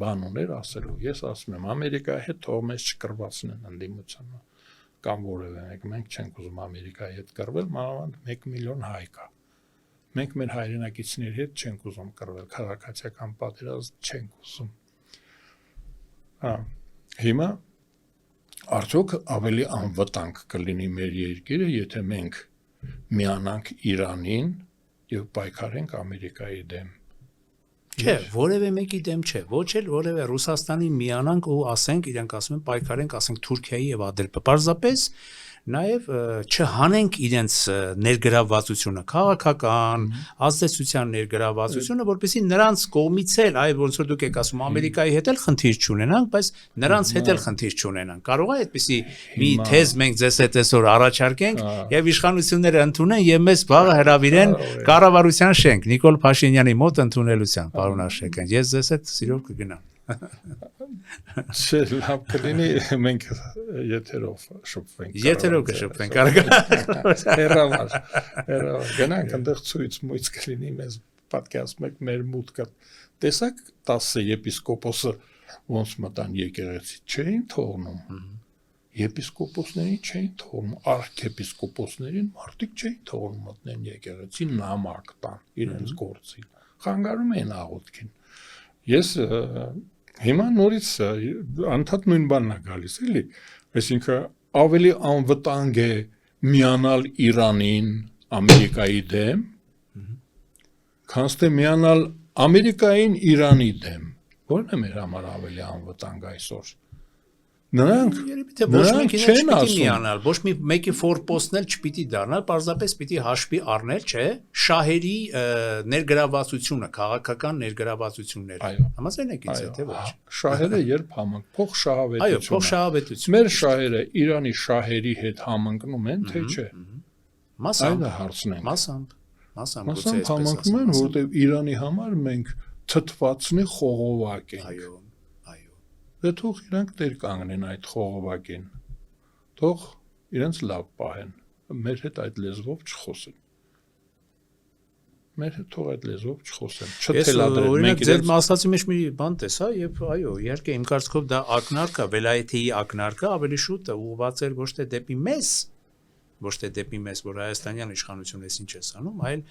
բան ուներ ասելու, ես ասում եմ, Ամերիկայի հետ թող մեզ չկրվածնեն ընդդիմությանը, կամ որևէ մեկ, մենք չենք ուզում Ամերիկայի հետ կռվել, մանավանդ 1 միլիոն հայ կա, մենք մեր հայրենակիցների հետ չենք ուզում կռվել, քաղաքացիական պատերազմ չենք ուզում։ Հիմա արդյոք ավելի անվտանգ կլինի մեր երկիրը, եթե մենք միանանք Իրանին եւ պայքարենք Ամերիկայի դեմ։ Չէ, որևէ մեկի դեմ չէ, ոչ էլ որևէ Ռուսաստանի միանանք ու ասենք, իրենք ասում են պայքարենք, ասենք Թուրքիայի եւ Ադրբեջանի, պարզապես նաեւ չհանենք իրենց ներգրավվածությունը, քաղաքական, ազդեցության ներգրավվածությունը, որպեսզի նրանց կողմից էլ, այ ոնց որ դուք եք ասում, Ամերիկայի հետ էլ խնդիր չունենանք, բայց նրանց հետ էլ խնդիր չունենանք։ Կարող է այդպիսի մի թեզ մենք ձեզ հետ այսօր առաջարկենք եւ իշխանությունները ընդունեն եւ մեզ վաղը հրավիրեն կառավարության շենք Նիկոլ Փաշինյանի մոտ ընդունելության, պարոն Աշեկյան։ Ես ձեզ հետ սիրով կգնամ։ Չէ, լավ կլինի մենք եթերով շփվենք։ Եթերով կշփվենք, կարողանանք։ Հերավար, գնանք այնտեղ ցույց կլինի մեզ պատկասում եք մեր մուտքը։ Տեսակ 10 եպիսկոպոսը ոնց մտան եկեղեցի չէին թողնում։ Եպիսկոպոսներին չէին թողնում, արքեպիսկոպոսներին մարդիկ չէին թողնում մտնեն եկեղեցի նամակ տան իրենց գործին։ Խանգարում էին աղոթքին։ Ես հիմա նորից անդադ նույն բանն է գալիս, էլի, այսինքն ավելի անվտանգ է միանալ Իրանին Ամերիկայի դեմ, քան թե միանալ Ամերիկային Իրանի դեմ, որն է մեր համար ավելի անվտանգ այսօր։ Նրանք չեն ասում, ոչ մի մեկի ֆորպոստն էլ չպիտի դառնալ, պարզապես պիտի հաշվի առնել, չէ, շահերի ներգրավվածությունը, քաղաքական ներգրավվածությունները։ Համաձայն եք ինձ հետ, թե ոչ։ Շահերը երբ համընկ, փոխշահավետություն։ Այո, փոխշահավետություն։ Մեր շահերը Իրանի շահերի հետ համընկնում են, թե չէ։ Մասամբ Այդ հարցն է։ Մասամբ համընկնում են, որտեղ Իրանի համար մենք թթվածնի խողովակ ենք։ Այո։ Դե թող իրանք դեր կանգնեն այդ խողովակին, թող իրենց լավ պահեն, մեր հետ այդ լեզվով չխոսեն, մեր հետ թող այդ լեզվով չխոսեն, չթելադրեն, մենք ձեր ասացի մեջ մի բան տեսա եւ այո, իհարկե իմ կարծիքով դա ակնարկը, վելայեթի ակնարկը ավելի շուտ է ուղղված էր ոչ թե դեպի մեզ, որ հայաստանյան իշխանությունն էս ինչ է անում, այլ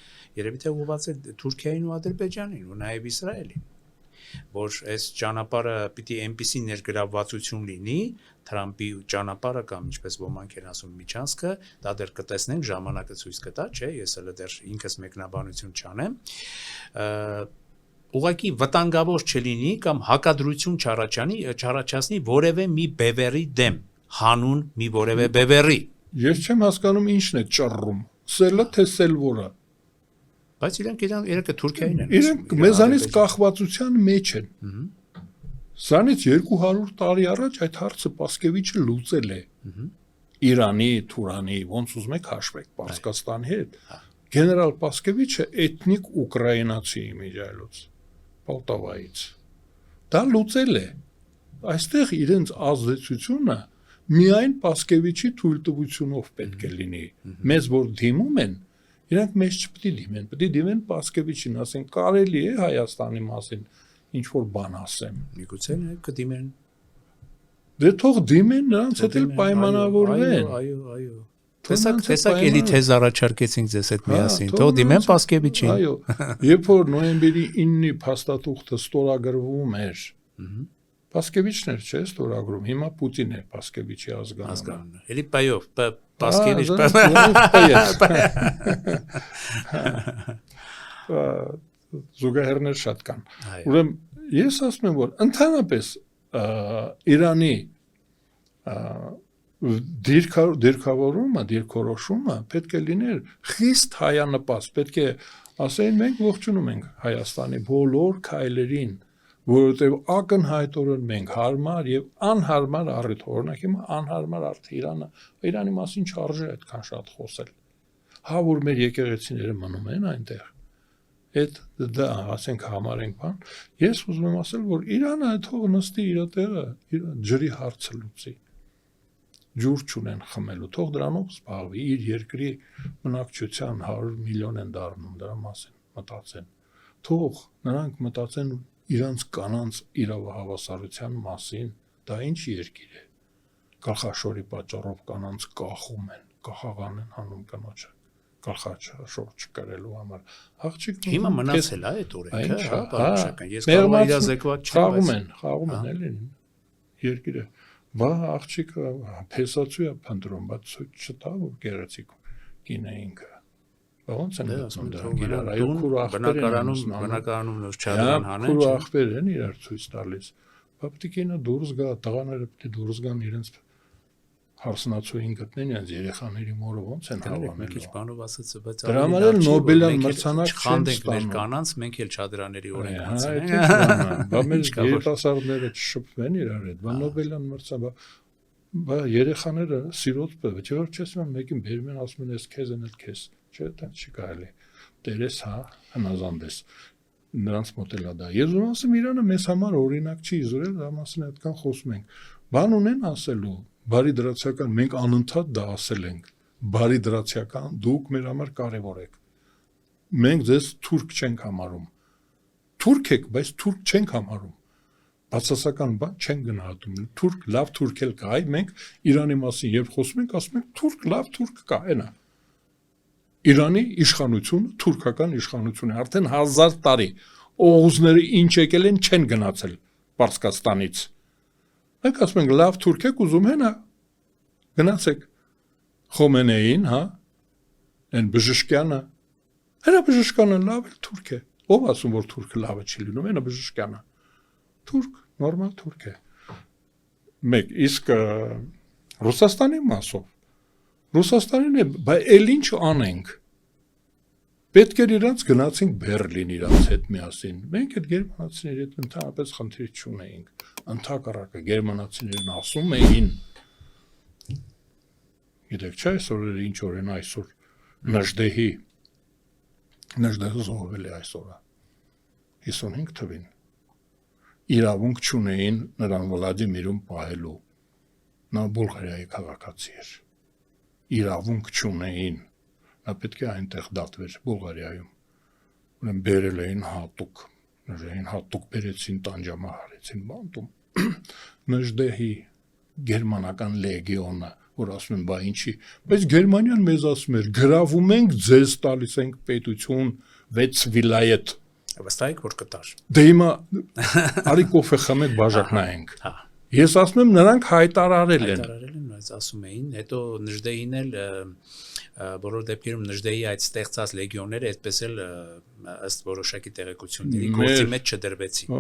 երևի թե ուղղված է Թուրքիային ու Ադրբեջանին ու նաեւ Իսրայելին, որ այս ճանապարհը պիտի այնպիսի ներգրավվածություն լինի, Թրամփի ճանապարհը կամ ինչպես ոմանք են ասում միջանցքը, դա դեռ կտեսնենք, ժամանակը ցույց կտա, չէ, ես հələ դեռ ինքս մեկնաբանություն չանեմ, ուղղակի վտանգավոր չլինի կամ հակադրություն չառաջացնի որևէ մի բևեռի դեմ, հանուն մի որևէ բևեռի։ Ես չեմ հասկանում ինչն է ճռռում, սելը թե սելվորը։ Բայց իրենք Թուրքիային են։ Իրենք մեզանից կախվածության մեջ են։ Սրանից 200 տարի առաջ այդ հարցը Պասկևիչը լուծել է։ Իրանի, Թուրանի, ոնց ուզում եք հաշվեք Պարսկաստանի հետ։ Գեներալ Պասկևիչը էթնիկ ուկրաինացի իմիջայլոց Պոլտավայից։ Դա լուծել է։ Այստեղ իրենց ազդեցությունը միայն Պասկևիչի թույլտվությունով պետք է լինի։ Մեզ որ դիմում են, իրանք մեզ չպետք է դիմեն, պետք է դիմեն Պասկևիչին, ասեն կարելի է Հայաստանի մասին ինչ որ բան ասեմ։ Միգուցե կդիմեն։ Դե թող դիմեն, նրանց հետ էլ պայմանավորվեն։ Այո։ Տեսակ էլի թեզ առաջարկեցինք ձեզ հետ միասին։ Թող դիմեն Պասկևիչին։ Այո։ Երբ որ նոյեմբերի 9-ի փաստաթուղթը ստորագրվում էր, Պասկևիչն էր, չէ՞, ստորագրում։ Հիմա Պուտին է Պասկևիչի ազգանունը։ Էլի պայով, Պասկևիչ։ Զուգահեռներ շատ կան։ Ուրեմն ես ասում եմ, որ ընդհանրապես Իրանի դիրքորոշումը պետք է լիներ խիստ հայանպաստ, պետք է ասեին մենք ողջունում ենք Հայաստանի բոլոր քայլերին, որովհետև ակնհայտորեն մենք հարմար եւ անհարմար առիթ, օրինակ հիմա անհարմար առիթ Իրանի մասին չարժե այդքան շատ խոսել։ Հա որ մեր եկեղեցիները մնում են այնտեղ։ Այդ դա ասենք համարենք բան։ Ես ուզում եմ ասել, որ Իրանը թող նստի իր տեղը, իր ջրի հարցը լուծի։ Ջուր չունեն խմելու, թող դրանով զբաղվի, իր երկրի բնակչության 100 միլիոն են դառնում, դրա մասին մտածեն։ Թող նրանք մտածեն իրանց կանանց իրավահավասարության մասին, դա ինչ երկիր է։ Գլխաշորի պատճառով կանանց կախում են, կախաղան են հանում կանոջը, գլխաշոր չկրելու համար։ Աղջիկ հիմա մնացել է այդ օրենքը, հա, բավական։ Ես կարող եմ իրազեկված չեմ, խաղում են էլի երկիրը։ Բա աղջիկը փեսացու է փնտրում, բայց չտա որ գերացիկ կինը ինքը։ Ոնց են ասում դա իրար այո քուր բնակարանում նոր չարան հանեն քուր ախպեր են իրար ցույց տալիս բապտիկինը դուրս գա տղաները պետք է դուրս գան իրենց հարսնացուին գտնեն իրենց երեխաների մորը ոնց են հավանել մի քիչ բանով ասած բայց դրա համար էլ Նոբելյան մրցանակ չխանդենք մեր կանանց մենք էլ չադրաների օրենք անցնենք բա մեր երիտասարդները չշփվեն իրար հետ բա Նոբելյան մրցանակ բա երեխաները սիրոց բը չէ որ չես մեն մեկին բերում են ասում են ես քեզ են էլ քեզ չէ դա չի կարելի դերես հա հնազանդես նրանց մոտելա դա ես ուզում ասեմ Իրանը մեզ համար օրինակ չի իզորել դա մասին այդքան խոսում ենք բան ունեն ասելու բարի դրացիական մենք անընդհատ դա ասել ենք բարի դրացիական դուք մեր համար կարևոր եք մենք ձեզ թուրք չենք համարում թուրք եք բայց թուրք չենք համարում բացասական բան չեն գնահատում թուրք լավ թուրք էլ կա այ մենք Իրանի մասին երբ խոսում ենք ասում ենք թուրք լավ թուրք կա այնա Իրանի իշխանությունը թուրքական իշխանություն է արդեն 1000 տարի օղուզները ինչ եկել են չեն գնացել Պարսկաստանից մենք ասում ենք լավ թուրք եք ուզում հենա գնացեք Խոմենեին հա այն բժշկյանը հենա բժշկյանը լավ է թուրք է ով ասում որ թուրքը լավը չի լինում հենա բժշկյանը թուրք նորմալ թուրք է մեկ իսկ Ռուսաստանի մասով Ռուսաստանին է, բայց էլ ինչ անենք։ Պետք է իրանց գնացինք Բերլին իրանց հետ միասին։ Մենք այդ գերմանացիների հետ ընդհանրապես խնդիր չունեինք։ Ընդհակառակը գերմանացիներն ասում էին։ Գիտեք, չէ՞ այսօր ինչ օր են այսօր Նժդեհի զոհվել է այսօր 55 թվին։ Իրավունք չունեին նրան Վլադիմիրում պահելու։ Նա Բուլղարիայի քաղաքացի էր։ Իրավունք չունեին, նա պետք է այնտեղ դատվեր Բուլղարիայում, ուրեմն բերել էին հատուկ, նժդեհին հատուկ բերեցին տանջամահարեցին բանտում, Նժդեհի գերմանական լեգիոնը, որ ասում են բա ինչի, բայց Գերմանիան մեզ ասում էր, գրավում ենք, ձեզ տալիս ենք պետություն 6 վիլայետ, վստահ որ կտար, դե հիմա արի կոֆե խմեք բաժակնայենք, ես ասում եմ նրանք հայտարարել են, բայց ասում էին, հետո Նժդեհին էլ բոլոր դեպքերում Նժդեհի այդ ստեղծած լեգիոնները այդպես էլ ըստ որոշակի տեղեկությունների գործի մեջ չդրվեցին։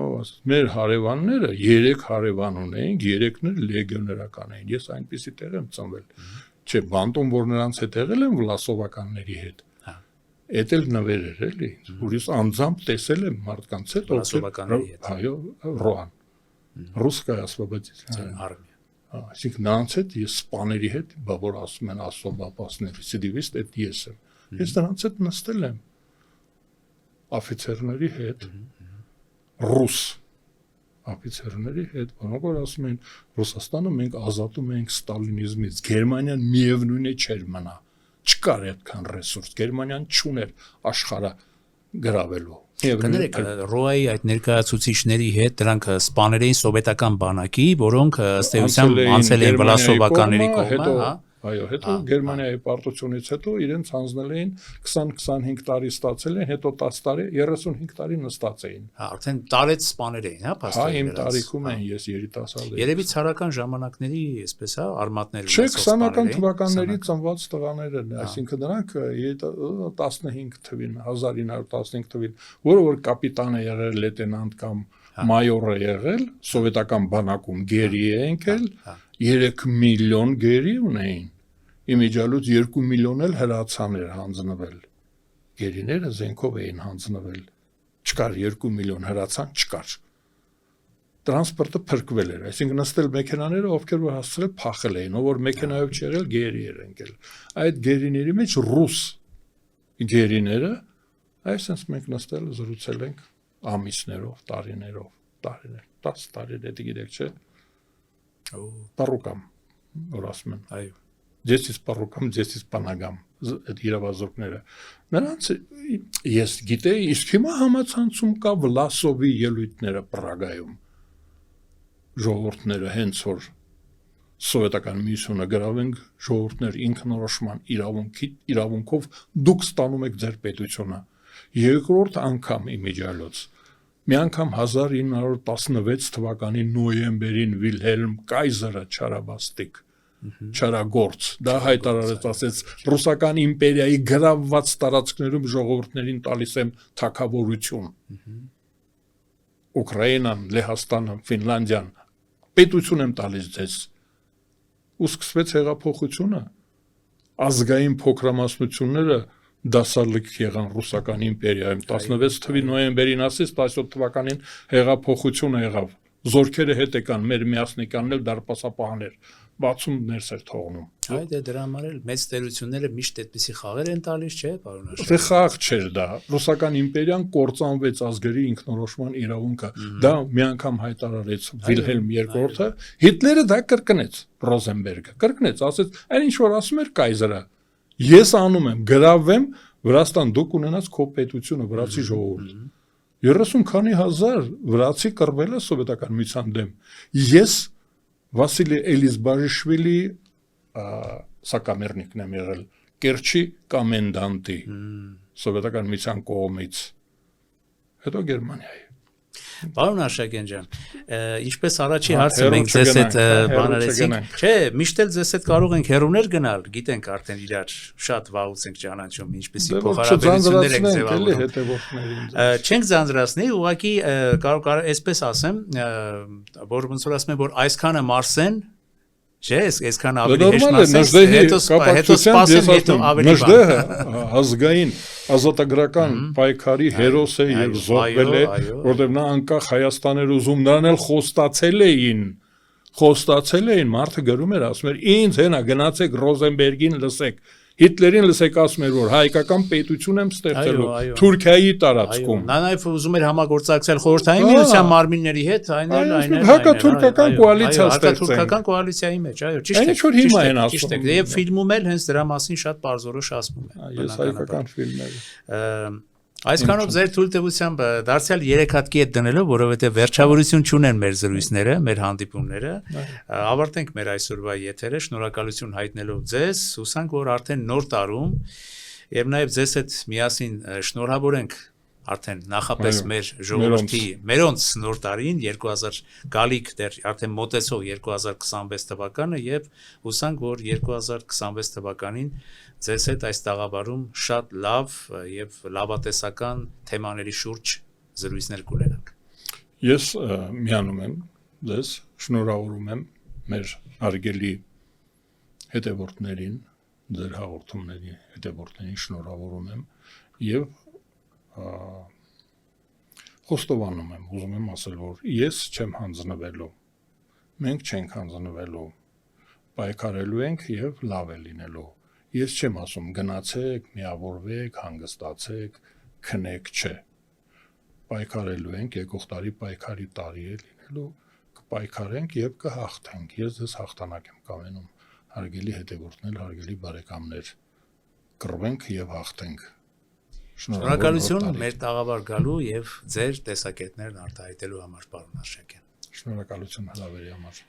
Մեր հարևանները 3 հարևան ունեին, 3-ն էլ լեգիոներական էին։ Ես այնպեսի տեղ եմ ծնվել։ Չէ, բանտում որ նրանց հետ եղել են վլասովականների հետ։ Էդ էլ նվեր էր էլի, որ ես անձամբ տեսել եմ մարդկանց հետ, Վլասովականների հետ։ Այո, Ռոան։ Ռուսская освободительная արմիա։ Այսինքն նրանց հետ ես սպաների հետ, բա որ ասում են ասոբապասներ, ռեսիդիվիստ, այդ ես եմ։ Ես նրանց հետ նստել եմ օֆիցերների հետ, ռուս օֆիցերների հետ, որոնք որ ասում են Ռուսաստանը մենք ազատում ենք ստալինիզմից, Գերմանիան միևնույն է չէր մնա, չկար այդքան ռեսուրս, Գերմանիան չուներ աշխարհը գրավելու։ Կներեք, Ռոայի այդ ներկայացուցիչների հետ դրանք սպաներ էին սովետական բանակի, որոնք ըստ էության անցել էին վլասովականների կողմը, հա։ Այո, հետո Գերմանիայի պարտությունից հետո իրենց հանձնել էին 20-25 տարի ստացել են, հետո 10 տարի, 35 տարի նստած էին։ Հա, արդեն տարեց սպաներ էին, հա, փաստորեն։ Հա, իմ տարիքում են, ես երիտասարդ եմ։ Երևի ցարական ժամանակների, այսպես հա, արմատներ Չէ, 20-ական թվականների ծնված տղաներ են, այսինքն նրանք 15 թվին, 1915 թվին, որ կապիտան է եղել, լեյտենանտ կամ մայոր է եղել, սովետական բանակում գերի է ընկել, 3 միլիոն գերի ունեին, իմիջիալուց 2 միլիոն էլ հրացան էր հանձնվել, գերիները զենքով էին հանձնվել, չկար 2 միլիոն հրացան, չկար, տրանսպորտը փրկվել էր, այսինքն նստել մեքենաները, ովքեր որ հասցրել փախել էին, ով որ մեքենայով չեղել, գերի էր ընկել, այդ գերիների մեջ ռուս գերիները, այսինքն մենք նստել զրուցել ենք ամիսներով, տարիներով, 10 տարի, դե գիտեք չէ, Պարուկամ, որ ասում են, այո, ձեսից պարուկամ, ձեսից պանագամ, այդ իրավազորքները, նրանց ես գիտեի, իսկ հիմա համացանցում կա Վլասովի ելույթները Պրագայում, ժողովուրդները հենց որ սովետական միությունը գրավենք, ժողովուրդներ ինքնորոշման իրավունքով դուք ստանում եք ձեր պետությունը, երկրորդ անգամ իմիջիալոց, մի անգամ 1916 թվականի նոյեմբերին Վիլհելմ Կայզերը չարաբաստիկ, չարագործ, դա հայտարարեց, ասեց ռուսական իմպերիայի գրավված տարածքներում ժողովուրդներին տալիս եմ թագավորություն, Ուկրաինան, Լեհաստանը, Ֆինլանդիան, պետություն եմ տալիս ձեզ, ու սկսվեց հեղափոխությունը, ազգային փոքրամասնությունները դասալիկ եղան ռուսական իմպերիայում 16 թվականի նոյեմբերին ասես 17 թվականին հեղափոխությունը եղավ զորքերը հետ եկան մեր միասնականն էլ դարպասապահներ 60 ներս էր թողնում այ դրա համար էլ մեծ տերությունները միշտ այդպիսի խաղեր են տալիս չէ պարոն Աշոտ Դե խաղ չէր դա ռուսական իմպերիան կործանվեց ազգերի ինքնորոշման իրավունքը դա մի անգամ հայտարարեց Վիլհելմ II-ը Հիտլերը դա կրկնեց Ռոզենբերգը կրկնեց ասեց այն ինչ որ ասում էր Կայզերը Ես անում եմ, գրավեմ Վրաստան դուք ունենաց քո պետությունը վրացի ժողովուրդ 30 քանի հազար վրացի կռվել է սովետական միության դեմ ես Վասիլի Էլիզբարիշվիլի սակամերնիկն եմ եղել Կերչի կոմենդանտի սովետական միության կողմից հետո Գերմանիայի Պարոն Աշակյան ջան, ինչպես առաջի հարցը մենք ձեզ հետ բանալեցինք, չէ, միշտ էլ ձեզ հետ կարող ենք հեռուներ գնալ, գիտենք արդեն իրար շատ վաղուց ենք ճանաչում, ինչպեսի փոխհարաբերություններ ենք ձևավորում։ Չենք ձանձրացնի, ուղղակի կարող այսպես ասեմ, որ ոնց որ ասում են, որ այսքանը Մարսեն Չէ, այսքան ավելի հեշտ հետո սպասեմ, հետո ավելի բան։ Ազգային ազատագրական պայքարի հերոս է եւ զոհվել է, որտեղ նա անկախ Հայաստան էր ուզում, նրան էլ խոստացել էին, մարդը գրում էր, ասում էր, ինձ հենա գնացեք Ռոզենբերգին լսեք։ Հիտլերին լսեք ասում էր, որ հայկական պետություն եմ ստեղծելու Թուրքիայի տարածքում։ Նա նաև ուզում էր համագործակցել խորհրդային միության մարմինների հետ, այն հակաթուրքական կոալիցիա ստեղծել։ Հակաթուրքական կոալիցիայի մեջ, այո, ճիշտ է։ Ինչ որ հիմա են ասում։ Ճիշտ է, եւ ֆիլմում էլ հենց դրա մասին շատ բարձորոշ ասվում է։ Ես հայկական ֆիլմներ Այսքանով ձեր թույլտվությամբ դարձյալ 3 հատկի հետ դնելով, որովհետև վերջավորություն չունեն մեր զրույցները, մեր հանդիպումները, ավարտենք մեր այսօրվա եթերը, շնորհակալություն հայտնելով ձեզ, հուսանք, որ արդեն նոր տարում եւ նաեւ ձեզ հետ միասին շնորհավորենք արդեն նախապես մեր ժողովրդի մերոնց նոր տարին 2000 գալիք դեռ արդեն մոտեցող 2026 թվականը եւ հուսանք որ 2026 թվականին ձեզ հետ այս տաղավարում շատ լավ եւ լավատեսական թեմաների շուրջ զրույցներ կունենանք Ես միանում եմ ձեզ շնորհավորում եմ մեր արգելի հետևորդներին, ձեր հաղորդումների հետևորդներին շնորհավորում եմ եւ խոստովանում եմ, ուզում եմ ասել, որ ես չեմ հանձնվելու, մենք չենք հանձնվելու, պայքարելու ենք եւ լավ է լինելու։ Ես չեմ ասում գնացեք, միավորվեք, հանգստացեք, քնեք, չէ։ Պայքարելու ենք, եկող տարի պայքարի տարի է լինելու, կպայքարենք եւ կհաղթենք։ Ես ձեզ հաղթանակ եմ կամենում, հարգելի հետևորդներ, հարգելի բարեկամներ, կռվենք եւ հաղթենք։ Շնորհակալություն մեր տաղավար գալու եւ ձեր տեսակետներն արտահայտելու համար, պարոն Արշակյան։ Շնորհակալություն հրավերի համար։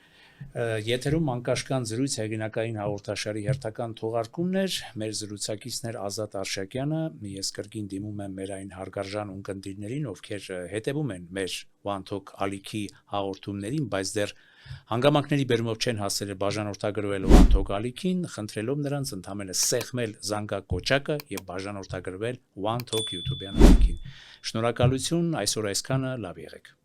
Եթերում անկաշկան զրույց հեղինակային հաղորդաշարի հերթական թողարկումներ, մեր զրուցակիցներ Ազատ Արշակյանը, ես կրկին դիմում եմ մեր այն հարգարժան ունկնդիրներին, ովքեր հետևում են մեր One Talk ալիքի հաղորդումներին, բայց դեռ հանգամանքների բերումով չեն հասել բաժանորդագրվել One Talk ալիքին, խնդրելով նրանց ընդհանրապես սեղմել զանգակոճակը եւ բաժանորդագրվել One Talk YouTube-յան ալիքին։ Շնորհակալություն, այսօր այսքանը, լավ եղեք։